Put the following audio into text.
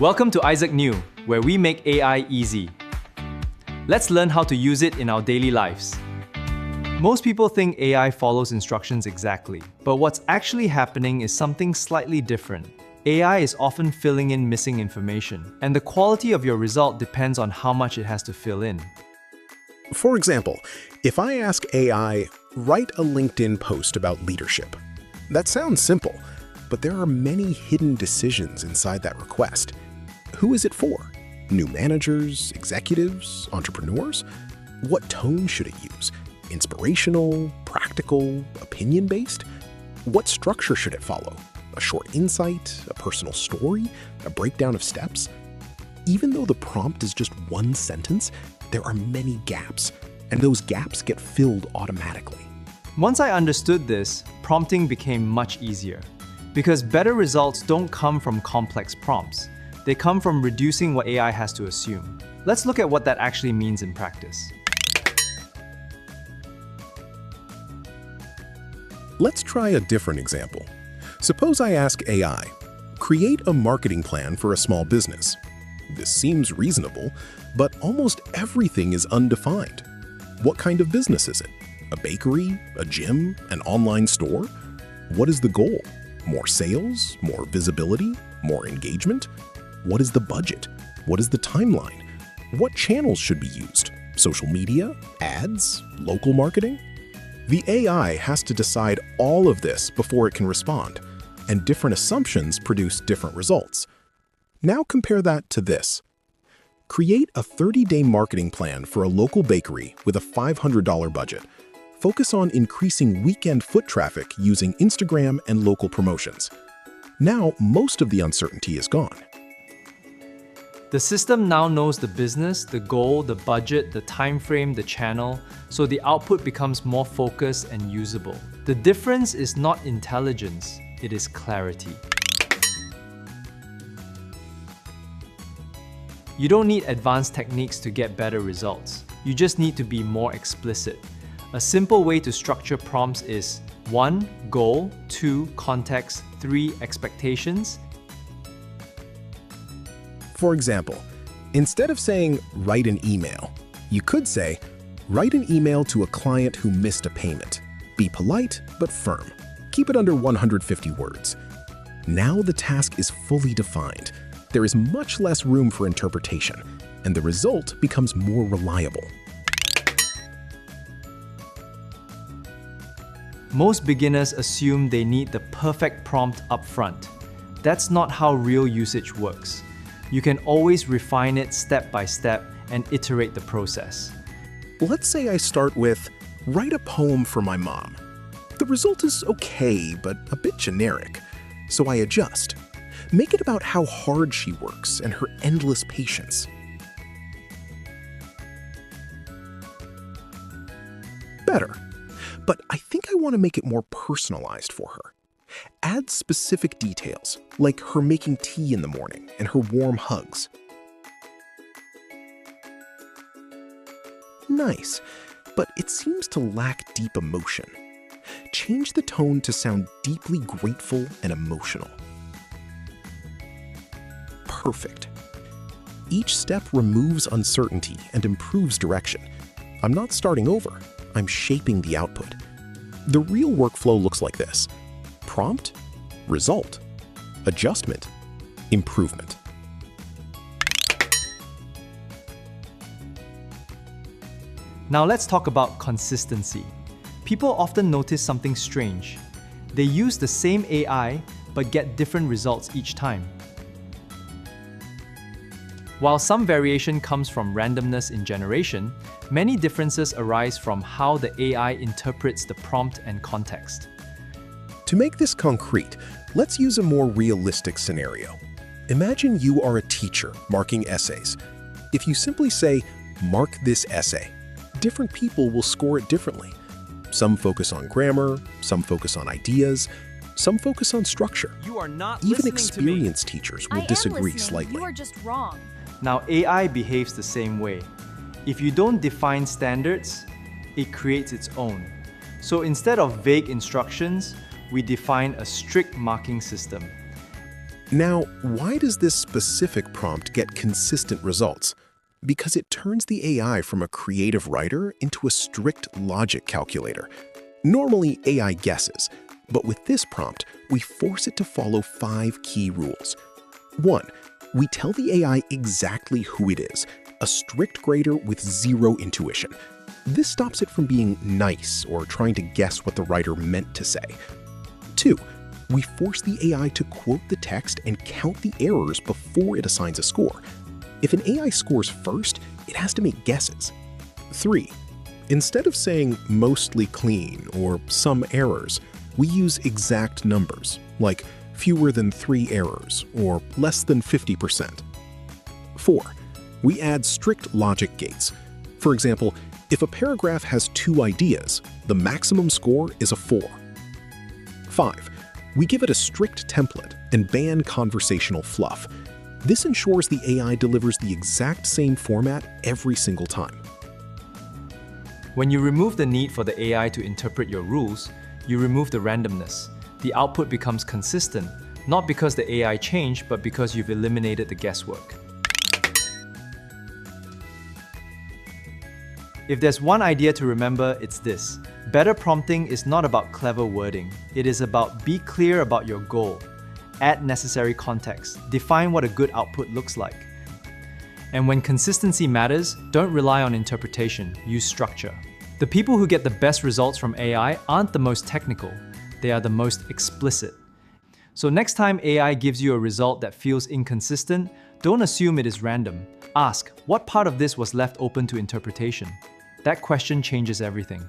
Welcome to Isaac New, where we make AI easy. Let's learn how to use it in our daily lives. Most people think AI follows instructions exactly, but what's actually happening is something slightly different. AI is often filling in missing information, and the quality of your result depends on how much it has to fill in. For example, if I ask AI, write a LinkedIn post about leadership. That sounds simple, but there are many hidden decisions inside that request. Who is it for? New managers, executives, entrepreneurs? What tone should it use? Inspirational, practical, opinion-based? What structure should it follow? A short insight, a personal story, a breakdown of steps? Even though the prompt is just one sentence, there are many gaps, and those gaps get filled automatically. Once I understood this, prompting became much easier. Because better results don't come from complex prompts. They come from reducing what AI has to assume. Let's look at what that actually means in practice. Let's try a different example. Suppose I ask AI, create a marketing plan for a small business. This seems reasonable, but almost everything is undefined. What kind of business is it? A bakery, a gym, an online store? What is the goal? More sales? More visibility? More engagement? What is the budget? What is the timeline? What channels should be used? Social media? Ads? Local marketing? The AI has to decide all of this before it can respond, and different assumptions produce different results. Now compare that to this. Create a 30-day marketing plan for a local bakery with a $500 budget. Focus on increasing weekend foot traffic using Instagram and local promotions. Now, most of the uncertainty is gone. The system now knows the business, the goal, the budget, the time frame, the channel, so the output becomes more focused and usable. The difference is not intelligence, it is clarity. You don't need advanced techniques to get better results. You just need to be more explicit. A simple way to structure prompts is 1. Goal, 2. Context, 3. Expectations. For example, instead of saying, write an email, you could say, write an email to a client who missed a payment. Be polite, but firm. Keep it under 150 words. Now the task is fully defined. There is much less room for interpretation, and the result becomes more reliable. Most beginners assume they need the perfect prompt up front. That's not how real usage works. You can always refine it step by step and iterate the process. Let's say I start with, write a poem for my mom. The result is okay, but a bit generic, so I adjust. Make it about how hard she works and her endless patience. Better. But I think I want to make it more personalized for her. Add specific details, like her making tea in the morning and her warm hugs. Nice, but it seems to lack deep emotion. Change the tone to sound deeply grateful and emotional. Perfect. Each step removes uncertainty and improves direction. I'm not starting over, I'm shaping the output. The real workflow looks like this. Prompt, result, adjustment, improvement. Now let's talk about consistency. People often notice something strange. They use the same AI but get different results each time. While some variation comes from randomness in generation, many differences arise from how the AI interprets the prompt and context. To make this concrete, let's use a more realistic scenario. Imagine you are a teacher marking essays. If you simply say, mark this essay, different people will score it differently. Some focus on grammar, some focus on ideas, some focus on structure. You are not Even listening experienced teachers will disagree slightly. You are just wrong. Now AI behaves the same way. If you don't define standards, it creates its own. So instead of vague instructions, we define a strict marking system. Now, why does this specific prompt get consistent results? Because it turns the AI from a creative writer into a strict logic calculator. Normally, AI guesses, but with this prompt, we force it to follow 5 key rules. 1. We tell the AI exactly who it is, a strict grader with zero intuition. This stops it from being nice or trying to guess what the writer meant to say. 2. We force the AI to quote the text and count the errors before it assigns a score. If an AI scores first, it has to make guesses. 3. Instead of saying mostly clean or some errors, we use exact numbers, like fewer than 3 errors or less than 50%. 4. We add strict logic gates. For example, if a paragraph has 2 ideas, the maximum score is a 4. 5. We give it a strict template and ban conversational fluff. This ensures the AI delivers the exact same format every single time. When you remove the need for the AI to interpret your rules, you remove the randomness. The output becomes consistent, not because the AI changed, but because you've eliminated the guesswork. If there's one idea to remember, it's this. Better prompting is not about clever wording. It is about be clear about your goal. Add necessary context. Define what a good output looks like. And when consistency matters, don't rely on interpretation, use structure. The people who get the best results from AI aren't the most technical, they are the most explicit. So next time AI gives you a result that feels inconsistent, don't assume it is random. Ask, what part of this was left open to interpretation? That question changes everything.